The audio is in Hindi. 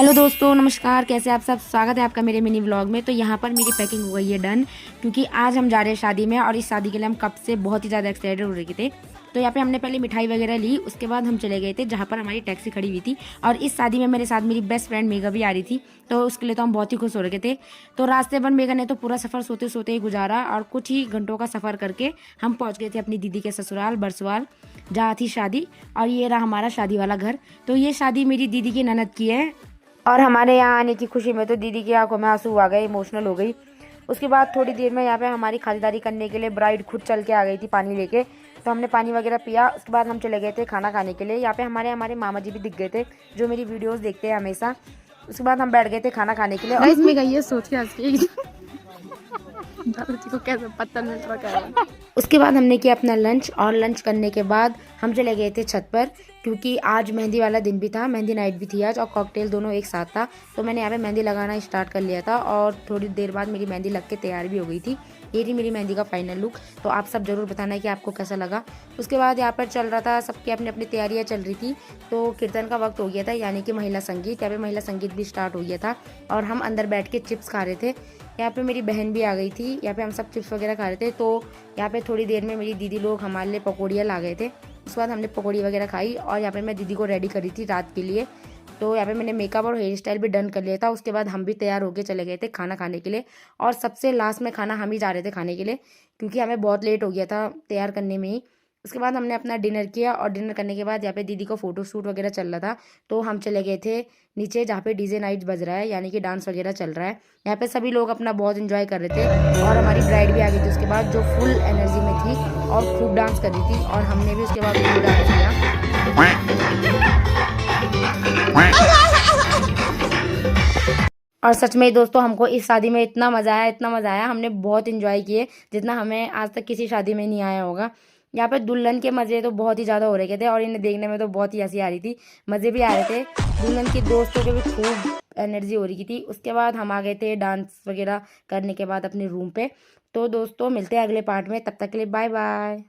हेलो दोस्तों, नमस्कार। कैसे आप सब? स्वागत है आपका मेरे मिनी व्लॉग में। तो यहाँ पर मेरी पैकिंग हो गई है डन, क्योंकि आज हम जा रहे हैं शादी में और इस शादी के लिए हम कब से बहुत ही ज़्यादा एक्साइटेड हो रहे थे। तो यहाँ पे हमने पहले मिठाई वगैरह ली, उसके बाद हम चले गए थे जहाँ पर हमारी टैक्सी खड़ी हुई थी। और इस शादी में मेरे साथ मेरी बेस्ट फ्रेंड मेगा भी आ रही थी, तो उसके लिए तो हम बहुत ही खुश हो रहे थे। तो रास्ते पर मेगा ने तो पूरा सफ़र सोते सोते ही गुजारा और कुछ ही घंटों का सफ़र करके हम पहुँच गए थे अपनी दीदी के ससुराल बरसवाल, जहाँ थी शादी। और ये रहा हमारा शादी वाला घर। तो ये शादी मेरी दीदी की ननद की है और हमारे यहाँ आने की खुशी में तो दीदी की आंखों में आंसू आ गए, इमोशनल हो गई। उसके बाद थोड़ी देर में यहाँ पे हमारी खातिरदारी करने के लिए ब्राइड खुद चल के आ गई थी पानी लेके। तो हमने पानी वगैरह पिया। उसके बाद हम चले गए थे खाना खाने के लिए। यहाँ पे हमारे हमारे मामा जी भी दिख गए थे, जो मेरी वीडियोस देखते हैं हमेशा। उसके बाद हम बैठ गए थे खाना खाने के लिए। गाइस मैं ये सोच के हंस रही को कैसे पता नहीं चला। उसके बाद हमने किया अपना लंच और लंच करने के बाद हम चले गए थे छत पर, क्योंकि आज मेहंदी वाला दिन भी था, मेहंदी नाइट भी थी आज और कॉकटेल दोनों एक साथ था। तो मैंने यहाँ पे मेहंदी लगाना स्टार्ट कर लिया था और थोड़ी देर बाद मेरी मेहंदी लग के तैयार भी हो गई थी। ये थी मेरी मेहंदी का फाइनल लुक। तो आप सब ज़रूर बताना है कि आपको कैसा लगा। उसके बाद यहाँ पर चल रहा था, सबकी अपनी अपनी तैयारियाँ चल रही थी। तो कीर्तन का वक्त हो गया था, यानी कि महिला संगीत। यहाँ पे महिला संगीत भी स्टार्ट हो गया था और हम अंदर बैठ के चिप्स खा रहे थे। यहाँ पे मेरी बहन भी आ गई थी। यहाँ पे हम सब चिप्स वगैरह खा रहे थे। तो यहाँ पे थोड़ी देर में मेरी दीदी लोग हमारे लिए पकौड़ियाँ ला गए थे। उसके बाद हमने पकौड़ी वगैरह खाई और यहाँ पे मैं दीदी को रेडी करी थी रात के लिए। तो यहाँ पे मैंने मेकअप और हेयर स्टाइल भी डन कर लिया था। उसके बाद हम भी तैयार होके चले गए थे खाना खाने के लिए। और सबसे लास्ट में खाना हम ही जा रहे थे खाने के लिए, क्योंकि हमें बहुत लेट हो गया था तैयार करने में ही। उसके बाद हमने अपना डिनर किया और डिनर करने के बाद यहाँ पे दीदी को फोटो शूट वगैरह चल रहा था। तो हम चले गए थे नीचे, जहाँ पे डीजे नाइट बज रहा है, यानी कि डांस वगैरह चल रहा है। यहाँ पे सभी लोग अपना बहुत इंजॉय कर रहे थे और हमारी ब्राइड भी आ गई थी उसके बाद, जो फुल एनर्जी में थी और खूब डांस कर रही थी। और हमने भी उसके बाद खूब डांस किया। और सच में दोस्तों, हमको इस शादी में इतना मज़ा आया, इतना मज़ा आया, हमने बहुत इन्जॉय किए जितना हमें आज तक किसी शादी में नहीं आया होगा। यहाँ पे दुल्हन के मज़े तो बहुत ही ज़्यादा हो रहे थे और इन्हें देखने में तो बहुत ही हंसी आ रही थी, मज़े भी आ रहे थे। दुल्हन की दोस्तों के भी खूब एनर्जी हो रही थी। उसके बाद हम आ गए थे डांस वगैरह करने के बाद अपने रूम पे। तो दोस्तों मिलते हैं अगले पार्ट में, तब तक के लिए बाय बाय।